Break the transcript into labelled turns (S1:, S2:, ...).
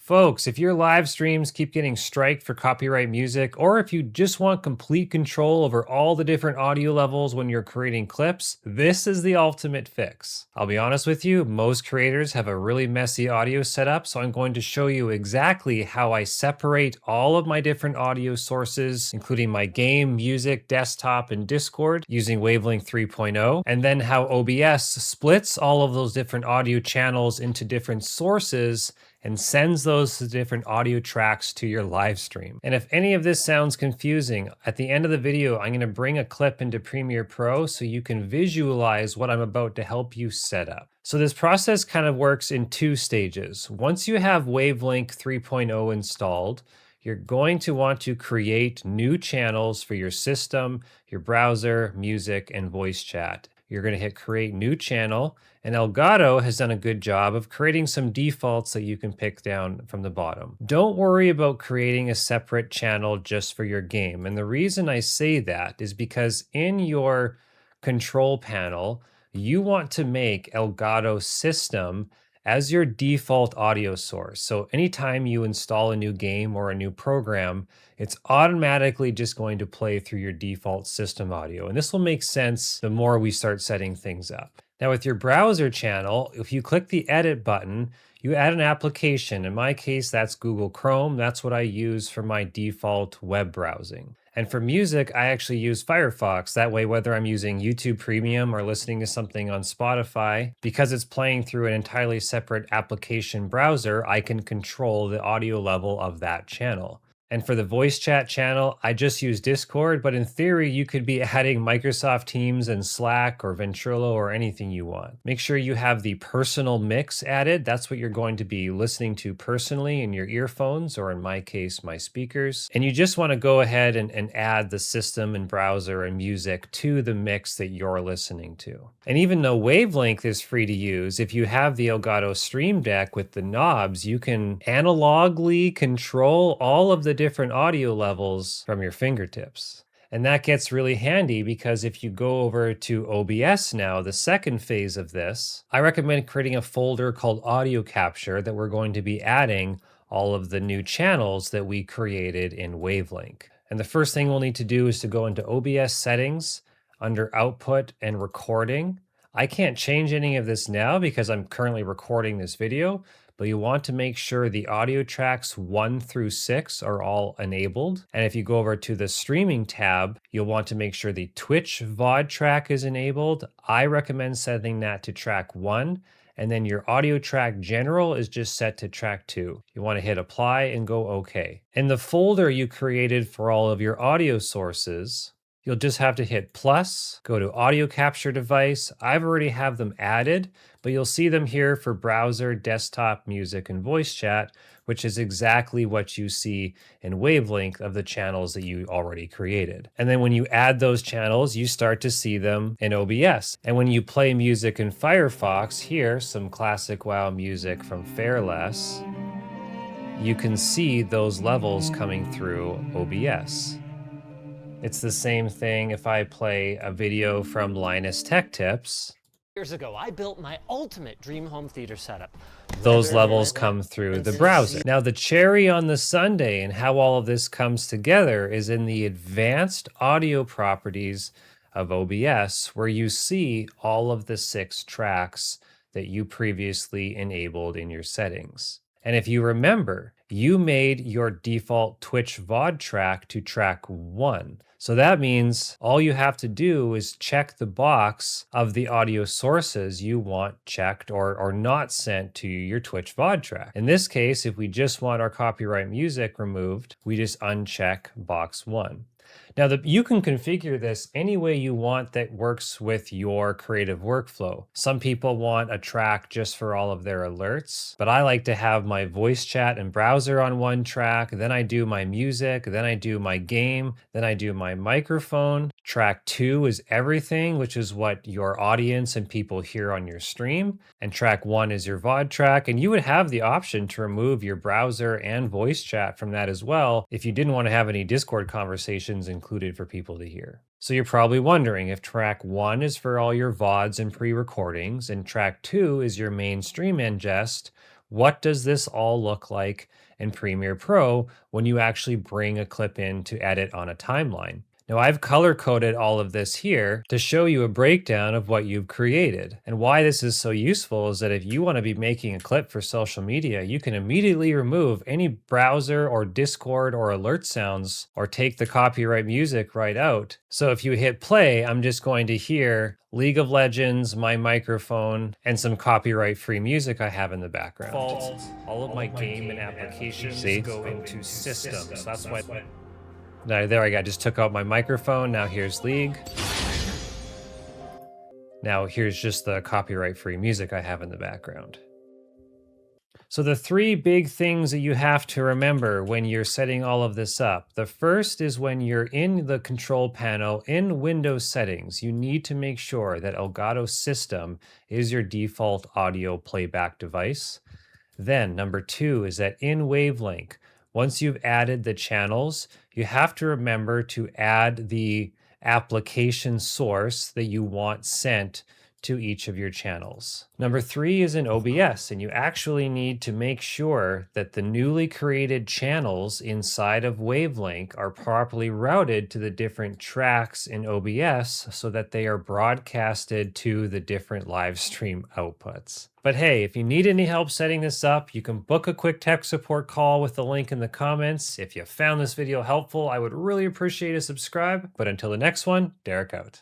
S1: Folks, if your live streams keep getting striked for copyright music, or if you just want complete control over all the different audio levels when you're creating clips, this is the ultimate fix. I'll be honest with you, most creators have a really messy audio setup, so I'm going to show you exactly how I separate all of my different audio sources, including my game, music, desktop, and Discord using Wavelink 3.0, and then how OBS splits all of those different audio channels into different sources and sends those different audio tracks to your live stream. And if any of this sounds confusing, at the end of the video, I'm going to bring a clip into Premiere Pro so you can visualize what I'm about to help you set up. So this process kind of works in two stages. Once you have Wavelink 3.0 installed, you're going to want to create new channels for your system, your browser, music, and voice chat. You're going to hit create new channel, and Elgato has done a good job of creating some defaults that you can pick down from the bottom. Don't worry about creating a separate channel just for your game. And the reason I say that is because in your control panel, you want to make Elgato system as your default audio source. So anytime you install a new game or a new program, it's automatically just going to play through your default system audio. And this will make sense the more we start setting things up. Now with your browser channel, if you click the edit button, you add an application. In my case, that's Google Chrome. That's what I use for my default web browsing. And for music, I actually use Firefox. That way, whether I'm using YouTube Premium or listening to something on Spotify, because it's playing through an entirely separate application browser, I can control the audio level of that channel. And for the voice chat channel, I just use Discord, but in theory, you could be adding Microsoft Teams and Slack or Ventrilo or anything you want. Make sure you have the personal mix added. That's what you're going to be listening to personally in your earphones, or in my case, my speakers. And you just want to go ahead and add the system and browser and music to the mix that you're listening to. And even though Wavelink is free to use, if you have the Elgato Stream Deck with the knobs, you can analogically control all of the different audio levels from your fingertips. And that gets really handy because if you go over to OBS now, the second phase of this, I recommend creating a folder called Audio Capture that we're going to be adding all of the new channels that we created in Wavelink. And the first thing we'll need to do is to go into OBS settings under Output and Recording. I can't change any of this now because I'm currently recording this video, but you want to make sure the audio tracks 1 through 6 are all enabled. And if you go over to the streaming tab, you'll want to make sure the Twitch VOD track is enabled. I recommend setting that to track 1. And then your audio track general is just set to track 2. You want to hit apply and go OK. In the folder you created for all of your audio sources, you'll just have to hit plus, go to audio capture device. I've already have them added, but you'll see them here for browser, desktop, music, and voice chat, which is exactly what you see in Wavelink of the channels that you already created. And then when you add those channels, you start to see them in OBS. And when you play music in Firefox, here, some classic WoW music from Fairless, you can see those levels coming through OBS. It's the same thing if I play a video from Linus Tech Tips.
S2: Years ago, I built my ultimate dream home theater setup.
S1: Those levels come through the browser. Now, the cherry on the sundae and how all of this comes together is in the advanced audio properties of OBS, where you see all of the 6 tracks that you previously enabled in your settings. And if you remember, you made your default Twitch VOD track to track 1. So that means all you have to do is check the box of the audio sources you want checked or not sent to your Twitch VOD track. In this case, if we just want our copyright music removed, we just uncheck box 1. Now, you can configure this any way you want that works with your creative workflow. Some people want a track just for all of their alerts, but I like to have my voice chat and browser on one track, then I do my music, then I do my game, then I do my microphone. Track 2 is everything, which is what your audience and people hear on your stream, and track 1 is your VOD track, and you would have the option to remove your browser and voice chat from that as well if you didn't want to have any Discord conversations included for people to hear. So you're probably wondering if track 1 is for all your VODs and pre-recordings and track 2 is your mainstream ingest, what does this all look like in Premiere Pro when you actually bring a clip in to edit on a timeline. Now I've color coded all of this here to show you a breakdown of what you've created. And why this is so useful is that if you want to be making a clip for social media, you can immediately remove any browser or Discord or alert sounds or take the copyright music right out. So if you hit play, I'm just going to hear League of Legends, my microphone, and some copyright free music I have in the background. All of my game and applications go into systems. That's why. There I go. I just took out my microphone. Now here's League. Now here's just the copyright-free music I have in the background. So the three big things that you have to remember when you're setting all of this up. The first is when you're in the control panel in Windows settings, you need to make sure that Elgato System is your default audio playback device. Then number two is that in Wavelink, once you've added the channels, you have to remember to add the application source that you want sent to each of your channels. Number three is in OBS, and you actually need to make sure that the newly created channels inside of Wavelink are properly routed to the different tracks in OBS so that they are broadcasted to the different live stream outputs. But hey, if you need any help setting this up, you can book a quick tech support call with the link in the comments. If you found this video helpful, I would really appreciate a subscribe. But until the next one, Derek out.